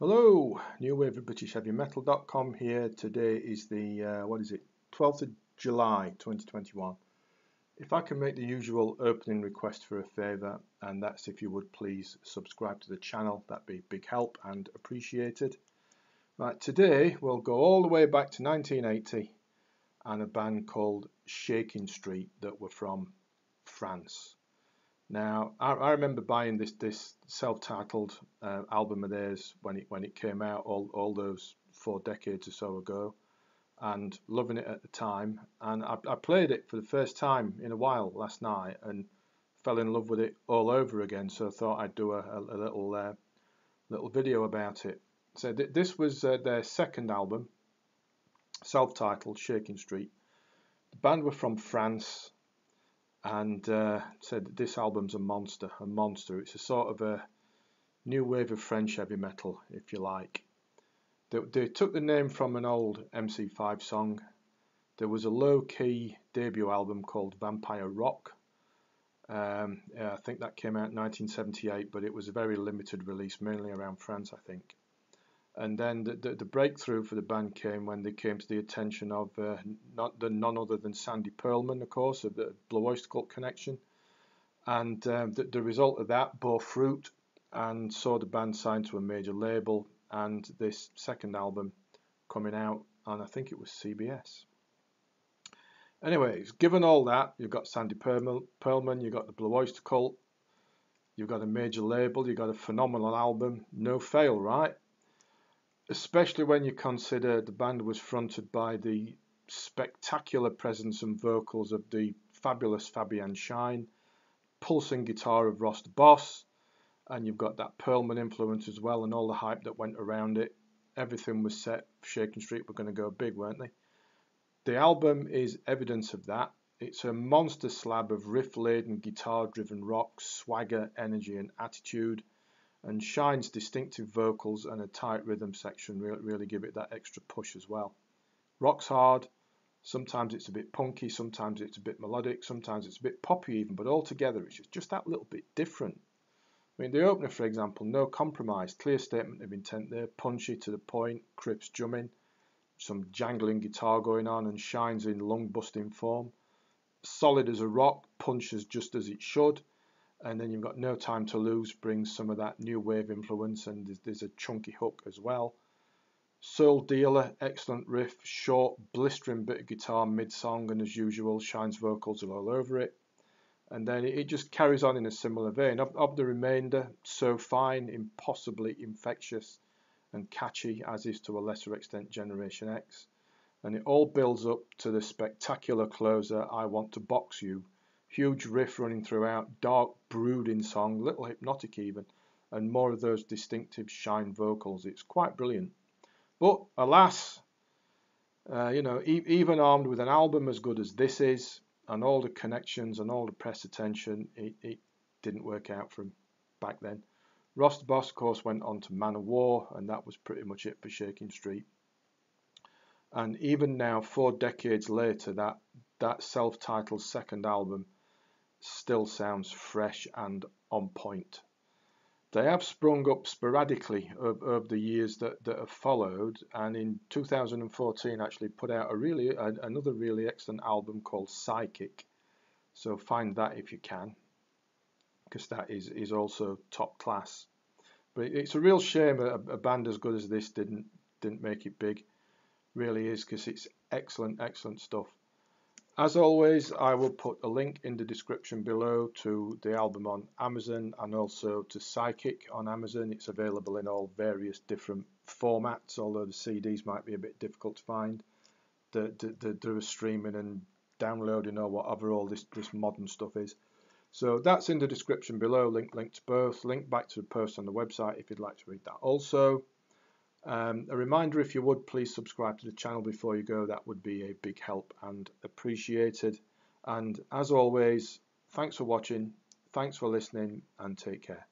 Hello, New Wave of British Heavy Metal.com here. Today is the 12th of July 2021. If I can make the usual opening request for a favour, and that's if you would please subscribe to the channel, that'd be a big help and appreciated. Right, today we'll go all the way back to 1980 and a band called Shakin Street that were from France. Now, I remember buying this self-titled album of theirs when it came out all those 4 decades or so ago, and loving it at the time. And I played it for the first time in a while last night and fell in love with it all over again. So I thought I'd do a little video about it. So this was their second album, self-titled Shakin Street. The band were from France. And said that this album's a monster. It's a sort of a new wave of French heavy metal, if you like. They took the name from an old MC5 song. There was a low-key debut album called Vampire Rock. I think that came out in 1978, but it was a very limited release, mainly around France, I think. And then the breakthrough for the band came when they came to the attention of none other than Sandy Pearlman, of course, of the Blue Oyster Cult connection. And the result of that bore fruit and saw the band signed to a major label, and this second album coming out, and I think it was CBS. Anyways, given all that, you've got Sandy Pearlman, you've got the Blue Oyster Cult, you've got a major label, you've got a phenomenal album, no fail, right? Especially when you consider the band was fronted by the spectacular presence and vocals of the fabulous Fabian Shine, pulsing guitar of Ross the Boss, and you've got that Pearlman influence as well, and all the hype that went around it. Everything was set. Shakin Street were going to go big, weren't they? The album is evidence of that. It's a monster slab of riff-laden, guitar-driven rock, swagger, energy, and attitude. And Shine's distinctive vocals and a tight rhythm section really give it that extra push as well. Rock's hard, sometimes it's a bit punky, sometimes it's a bit melodic, sometimes it's a bit poppy even, but altogether it's just that little bit different. I mean, the opener, for example, no compromise, clear statement of intent there, punchy to the point, Crips drumming, some jangling guitar going on, and Shine's in lung-busting form. Solid as a rock, punches just as it should. And then you've got No Time to Lose, brings some of that new wave influence, and there's a chunky hook as well. Soul Dealer, excellent riff, short, blistering bit of guitar mid-song, and as usual, Shine's vocals are all over it. And then it just carries on in a similar vein. Of the remainder, So Fine, impossibly infectious and catchy, as is to a lesser extent Generation X. And it all builds up to the spectacular closer, I Want to Box You. Huge riff running throughout, dark, brooding song, little hypnotic even, and more of those distinctive Shine vocals. It's quite brilliant. But alas, even armed with an album as good as this is, and all the connections and all the press attention, it didn't work out for him back then. Ross the Boss, of course, went on to Man of War, and that was pretty much it for Shakin Street. And even now, 4 decades later, that self-titled second album still sounds fresh and on point. They have sprung up sporadically over the years that have followed, and in 2014 actually put out another really excellent album called Psychic. So find that if you can, because that is also top class. But it's a real shame a band as good as this didn't make it big. Really is, because it's excellent stuff. As always, I will put a link in the description below to the album on Amazon and also to Psychic on Amazon. It's available in all various different formats, although the CDs might be a bit difficult to find. There is streaming and downloading or whatever all this modern stuff is. So that's in the description below, link to both. Link back to the post on the website if you'd like to read that also. A reminder, if you would, please subscribe to the channel before you go. That would be a big help and appreciated. And as always, thanks for watching, thanks for listening, and take care.